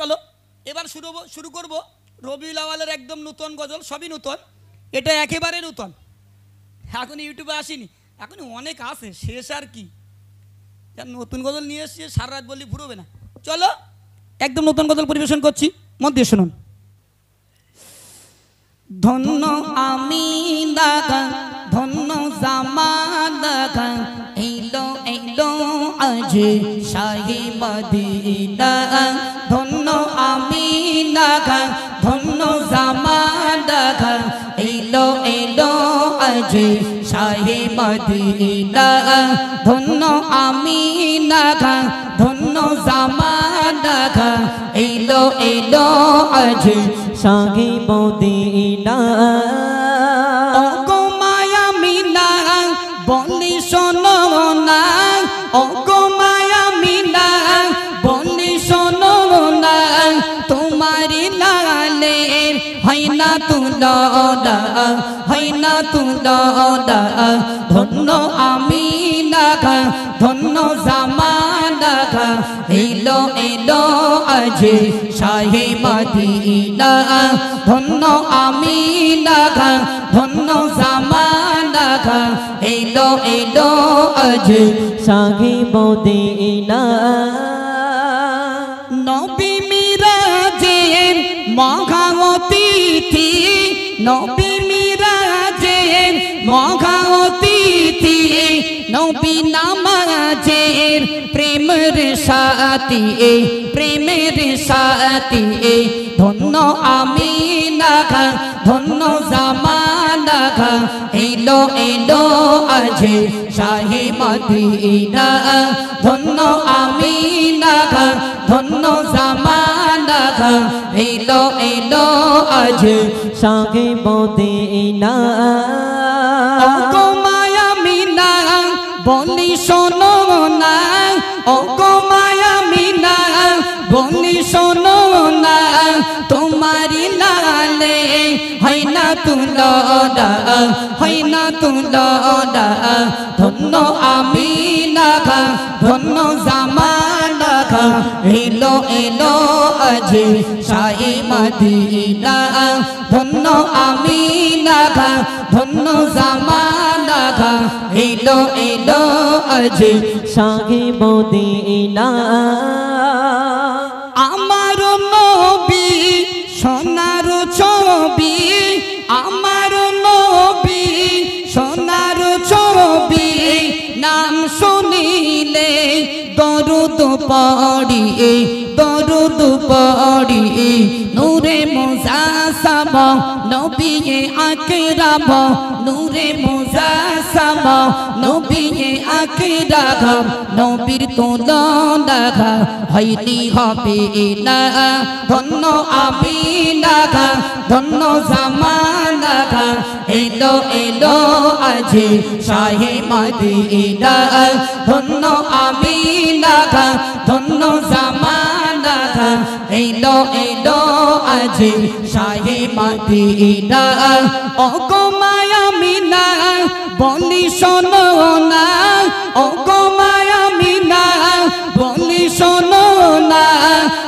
চলো এবার শুরু করব রবিউল আওয়ালের একদম নতুন গজল, সবই নতুন, এটা একেবারে নতুন, এখন ইউটিউবে আসেনি, এখন অনেক আছে, শেষ আর কি, নতুন গজল নিয়ে এসছে, সারা রাত বললি ফুরবে না। চলো একদম নতুন গজল পরিবেশন করছি, মন দিয়ে শুনুন। ধন্য আমি দাগা ধন্য জামাদাগা এইলো এইলো আজ শাহি মদিনা, ধন্য আমি দাগা ধন্য জামাদাগা এইলো এইলো আজ শাহি মদিনা, ধন্য আমি দাগা ধন্য জামাদাগা এইলো এইলো আজ শাহি মদিনা। ও গো মায়া মিনা বলি শোনো না, ও গো মায়া মিনা বলি শোনো না, তোমারি লালের হয় না তুলনা, হয় না তুলনা, ধন্য আমি নাগা ধন্য জামানাগা এলো এলো আজ শাহে মদিনা, ধন্য আমি নাগা ধন্য জামানাগা এলো এলো আজ শাহে মদিনা। নবী মিরাজের মহাঅতিথি, নবী মিরাজের মহাঅতিথি, নবী নামাজের প্রেমের সাথী, প্রেমের সাথী, ধন্য আমি নাগা ধন্য জামানাগা এলো এলো আজ শাহে মদিনা, ধন্য আমি নাগা ধন্য জামানাগা এলো এলো আজ শাহে মদিনা। ও গো মায়া মিনা বলি শোনো না, ও গো মায়া মিনা বলি শোনো না, তোমারি লালে হয় না তুলনা, হয় না তুলনা, ধন্য আমি নাগা ধন্য জামানাগা এলো এলো আজ শাহে মদিনা, ধন্য আমি নাগা ধন্য জামানাগা এলো এলো আজ শাহে মদিনা। আমার নবী সোনার ছবি, আমার নবী সোনার ছবি, নাম শুনিলে দরুদ পড়ি, দরুদ পড়ি, নূরে মুজাসসাম নবী আকরাম, নূরে মুজাসসাম নবী আকরাম, নবীর তুলনা হয়নি হবে না, ধন্য আমি নাগা ধন্য জামানাগা এলো এলো আজ শাহে মদিনা, ধন্য আমি নাগা ধন্য জামানাগা এলো এলো আজ শাহে মদিনা। ও গো মায়া মিনা বলি শোনো না, ও গো মায়া মিনা বলি শোনো না,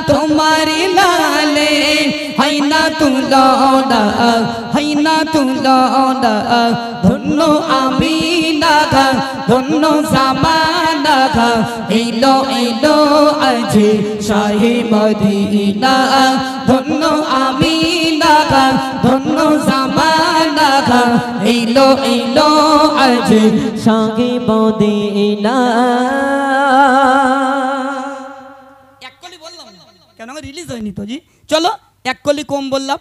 তোমারি লালে হয় না তুলনা, হয় না তুলনা, ধন্য আমি নাগা ধন্য জামানাগা এলো এলো আজ শাহে মদিনা, ধন্য আমি নাগা ধন্য জামানাগা এলো এলো আজ শাহে মদিনা। এক কলি বললাম কেন, রিলিজ হয়নি তো জি, চলো এক কলি কম বললাম,